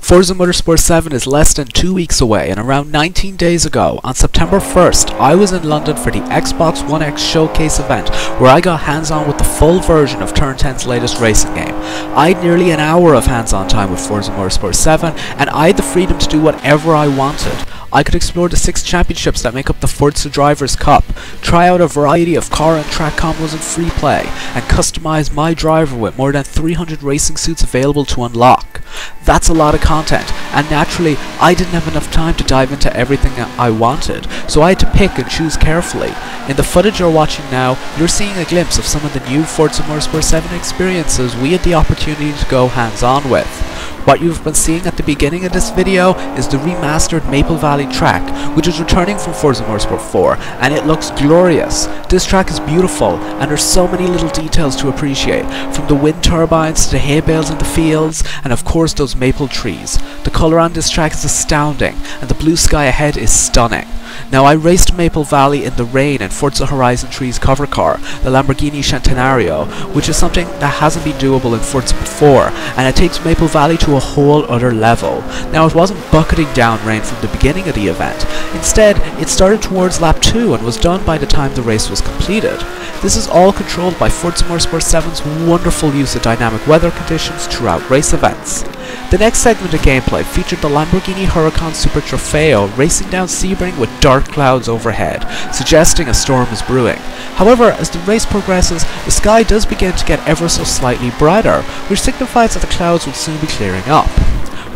Forza Motorsport 7 is less than 2 weeks away, and around 19 days ago, on September 1st, I was in London for the Xbox One X showcase event, where I got hands-on with the full version of Turn 10's latest racing game. I had nearly an hour of hands-on time with Forza Motorsport 7, and I had the freedom to do whatever I wanted. I could explore the 6 championships that make up the Forza Drivers' Cup, try out a variety of car and track combos in free play, and customize my driver with more than 300 racing suits available to unlock. That's a lot of content, and naturally, I didn't have enough time to dive into everything I wanted, so I had to pick and choose carefully. In the footage you're watching now, you're seeing a glimpse of some of the new Forza Motorsport 7 experiences we had the opportunity to go hands-on with. What you've been seeing at the beginning of this video is the remastered Maple Valley track, which is returning from Forza Motorsport 4, and it looks glorious. This track is beautiful, and there's so many little details to appreciate, from the wind turbines to the hay bales in the fields, and of course those maple trees. The colour on this track is astounding, and the blue sky ahead is stunning. Now, I raced Maple Valley in the rain in Forza Horizon 3's cover car, the Lamborghini Centenario, which is something that hasn't been doable in Forza before, and it takes Maple Valley to a whole other level. Now, it wasn't bucketing down rain from the beginning of the event. Instead, it started towards lap 2 and was done by the time the race was completed. This is all controlled by Forza Motorsport 7's wonderful use of dynamic weather conditions throughout race events. The next segment of gameplay featured the Lamborghini Huracan Super Trofeo racing down Sebring with dark clouds overhead, suggesting a storm is brewing. However, as the race progresses, the sky does begin to get ever so slightly brighter, which signifies that the clouds will soon be clearing up.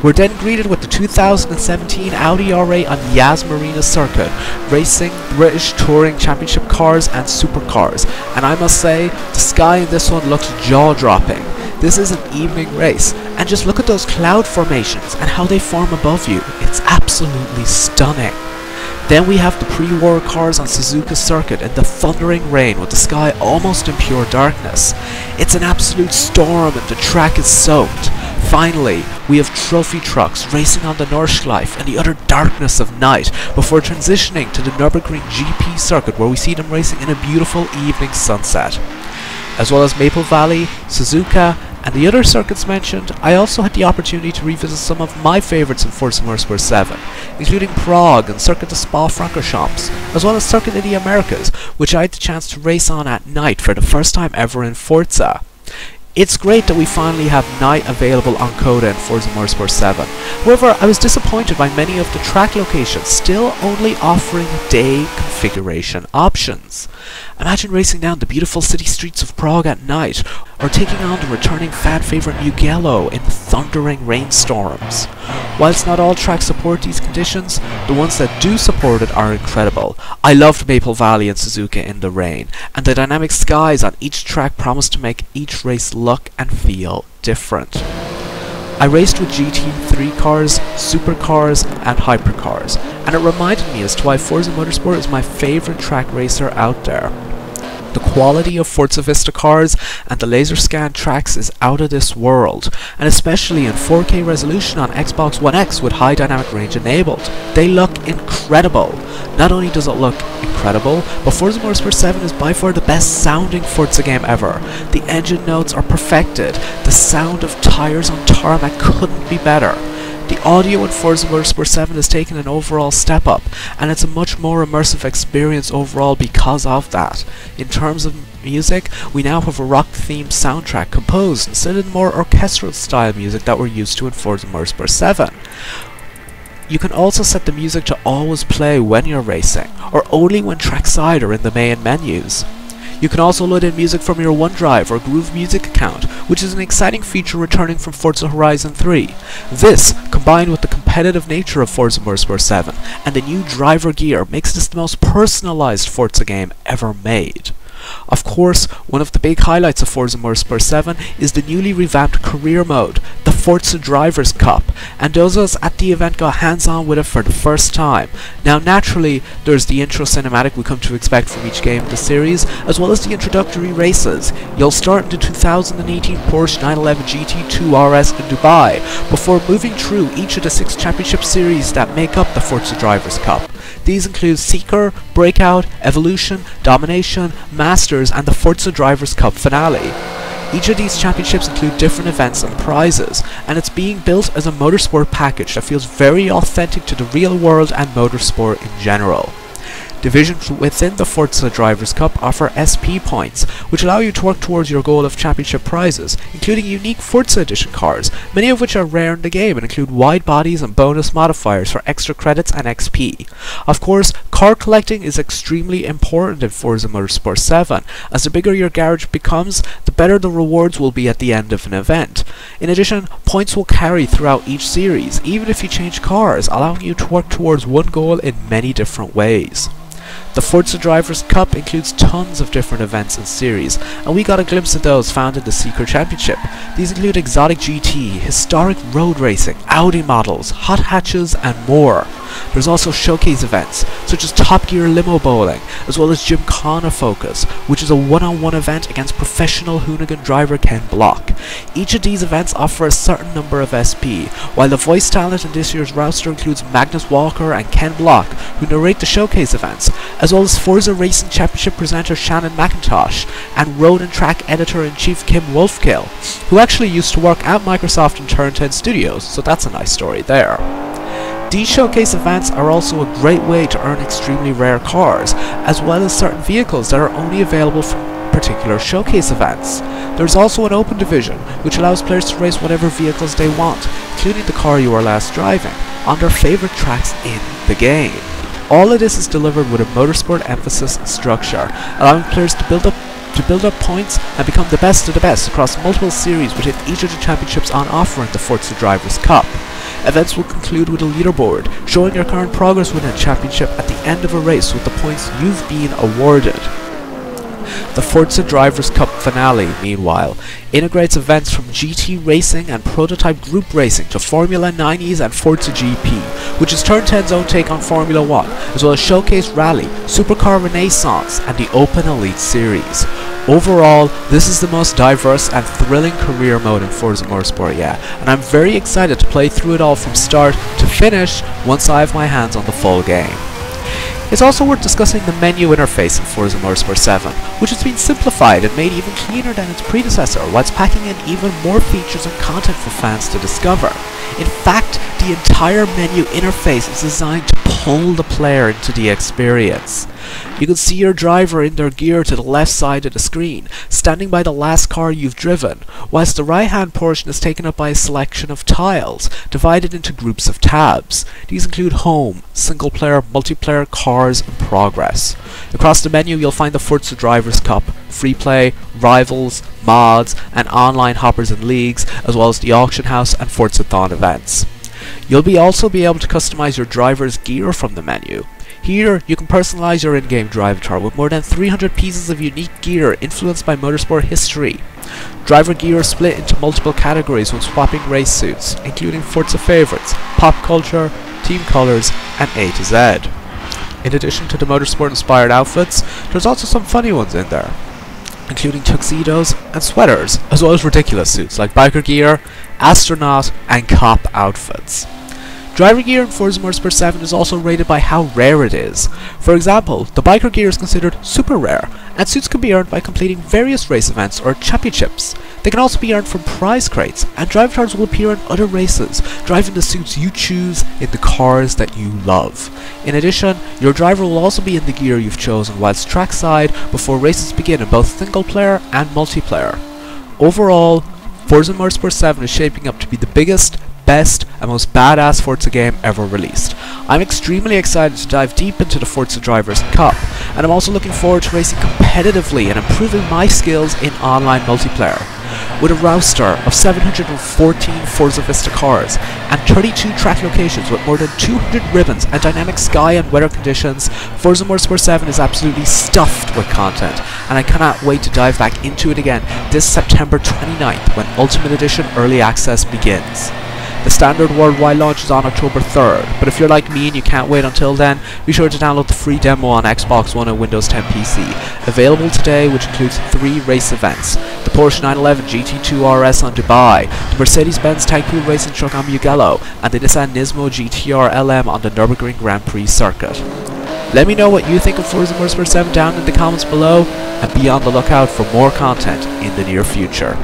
We're then greeted with the 2017 Audi R8 on Yas Marina circuit, racing British Touring Championship cars and supercars, and I must say, the sky in this one looks jaw-dropping. This is an evening race, and just look at those cloud formations and how they form above you. It's absolutely stunning. Then we have the pre-war cars on Suzuka's circuit in the thundering rain with the sky almost in pure darkness. It's an absolute storm and the track is soaked. Finally, we have trophy trucks racing on the Nordschleife in the utter darkness of night before transitioning to the Nürburgring GP circuit where we see them racing in a beautiful evening sunset. As well as Maple Valley, Suzuka, and the other circuits mentioned, I also had the opportunity to revisit some of my favourites in Forza Motorsport 7, including Prague and Circuit de Spa-Francorchamps, as well as Circuit of the Americas, which I had the chance to race on at night for the first time ever in Forza. It's great that we finally have night available on Coda in Forza Motorsport 7. However, I was disappointed by many of the track locations still only offering day configuration options. Imagine racing down the beautiful city streets of Prague at night, or taking on the returning fan favourite Mugello in thundering rainstorms. Whilst not all tracks support these conditions, the ones that do support it are incredible. I loved Maple Valley and Suzuka in the rain, and the dynamic skies on each track promise to make each race look and feel different. I raced with GT3 cars, supercars, and hypercars, and it reminded me as to why Forza Motorsport is my favourite track racer out there. The quality of Forza Vista cars and the laser scan tracks is out of this world, and especially in 4K resolution on Xbox One X with high dynamic range enabled. They look incredible. Not only does it look incredible, but Forza Motorsport 7 is by far the best sounding Forza game ever. The engine notes are perfected, the sound of tyres on tarmac couldn't be better. The audio in Forza Motorsport 7 has taken an overall step up, and it's a much more immersive experience overall because of that. In terms of music, we now have a rock-themed soundtrack composed instead of the more orchestral style music that we're used to in Forza Motorsport 7. You can also set the music to always play when you're racing, or only when trackside or in the main menus. You can also load in music from your OneDrive or Groove Music account, which is an exciting feature returning from Forza Horizon 3. This, combined with the competitive nature of Forza Motorsport 7 and the new driver gear, makes this the most personalised Forza game ever made. Of course, one of the big highlights of Forza Motorsport 7 is the newly revamped career mode, the Forza Drivers' Cup, and those of us at the event got hands-on with it for the first time. Now naturally, there's the intro cinematic we come to expect from each game in the series, as well as the introductory races. You'll start in the 2018 Porsche 911 GT2 RS in Dubai, before moving through each of the 6 championship series that make up the Forza Drivers' Cup. These include Seeker, Breakout, Evolution, Domination, Masters, and the Forza Drivers' Cup finale. Each of these championships include different events and prizes, and it's being built as a motorsport package that feels very authentic to the real world and motorsport in general. Divisions within the Forza Drivers' Cup offer SP points, which allow you to work towards your goal of championship prizes, including unique Forza Edition cars, many of which are rare in the game and include wide bodies and bonus modifiers for extra credits and XP. Of course, car collecting is extremely important in Forza Motorsport 7, as the bigger your garage becomes, the better the rewards will be at the end of an event. In addition, points will carry throughout each series, even if you change cars, allowing you to work towards one goal in many different ways. The Forza Drivers' Cup includes tons of different events and series, and we got a glimpse of those found in the Secret Championship. These include exotic GT, historic road racing, Audi models, hot hatches, and more. There's also showcase events, such as Top Gear Limo Bowling, as well as Gymkhana Focus, which is a one-on-one event against professional hoonigan driver Ken Block. Each of these events offer a certain number of SP, while the voice talent in this year's roster includes Magnus Walker and Ken Block, who narrate the showcase events, as well as Forza Racing Championship presenter Shannon McIntosh, and Road and Track Editor-in-Chief Kim Wolfkill, who actually used to work at Microsoft and Turn 10 Studios, so that's a nice story there. These showcase events are also a great way to earn extremely rare cars, as well as certain vehicles that are only available from particular showcase events. There's also an open division, which allows players to race whatever vehicles they want, including the car you were last driving, on their favourite tracks in the game. All of this is delivered with a motorsport emphasis and structure, allowing players to build up points and become the best of the best across multiple series within each of the championships on offer in the Forza Drivers' Cup. Events will conclude with a leaderboard, showing your current progress within a championship at the end of a race with the points you've been awarded. The Forza Drivers' Cup finale, meanwhile, integrates events from GT racing and prototype group racing to Formula 90s and Forza GP, which is Turn 10's own take on Formula 1, as well as Showcase Rally, Supercar Renaissance, and the Open Elite Series. Overall, this is the most diverse and thrilling career mode in Forza Motorsport yet, and I'm very excited to play through it all from start to finish once I have my hands on the full game. It's also worth discussing the menu interface in Forza Motorsport 7, which has been simplified and made even cleaner than its predecessor, whilst packing in even more features and content for fans to discover. In fact, the entire menu interface is designed to pull the player into the experience. You can see your driver in their gear to the left side of the screen, standing by the last car you've driven, whilst the right-hand portion is taken up by a selection of tiles, divided into groups of tabs. These include Home, Single Player, Multiplayer, Cars, and Progress. Across the menu you'll find the Forza Drivers' Cup, Free Play, Rivals, Mods, and Online Hoppers and Leagues, as well as the Auction House and Forza-thon events. You'll also be able to customize your driver's gear from the menu. Here, you can personalize your in-game drive avatar with more than 300 pieces of unique gear influenced by motorsport history. Driver gear is split into multiple categories when swapping race suits, including Forza favorites, pop culture, team colors, and A to Z. In addition to the motorsport-inspired outfits, there's also some funny ones in there, including tuxedos and sweaters, as well as ridiculous suits like biker gear, astronaut, and cop outfits. Driver gear in Forza Motorsport 7 is also rated by how rare it is. For example, the biker gear is considered super rare, and suits can be earned by completing various race events or championships. They can also be earned from prize crates, and drive avatars will appear in other races, driving the suits you choose in the cars that you love. In addition, your driver will also be in the gear you've chosen whilst trackside before races begin in both single player and multiplayer. Overall, Forza Motorsport 7 is shaping up to be the biggest, best, and most badass Forza game ever released. I'm extremely excited to dive deep into the Forza Drivers' Cup, and I'm also looking forward to racing competitively and improving my skills in online multiplayer. With a roster of 714 Forza Vista cars and 32 track locations with more than 200 ribbons and dynamic sky and weather conditions, Forza Motorsport 7 is absolutely stuffed with content, and I cannot wait to dive back into it again this September 29th when Ultimate Edition Early Access begins. The standard worldwide launch is on October 3rd, but if you're like me and you can't wait until then, be sure to download the free demo on Xbox One and Windows 10 PC, available today, which includes 3 race events: the Porsche 911 GT2 RS on Dubai, the Mercedes-Benz Tycoon racing truck on Mugello, and the Nissan Nismo GTR LM on the Nürburgring Grand Prix circuit. Let me know what you think of Forza Motorsport 7 down in the comments below, and be on the lookout for more content in the near future.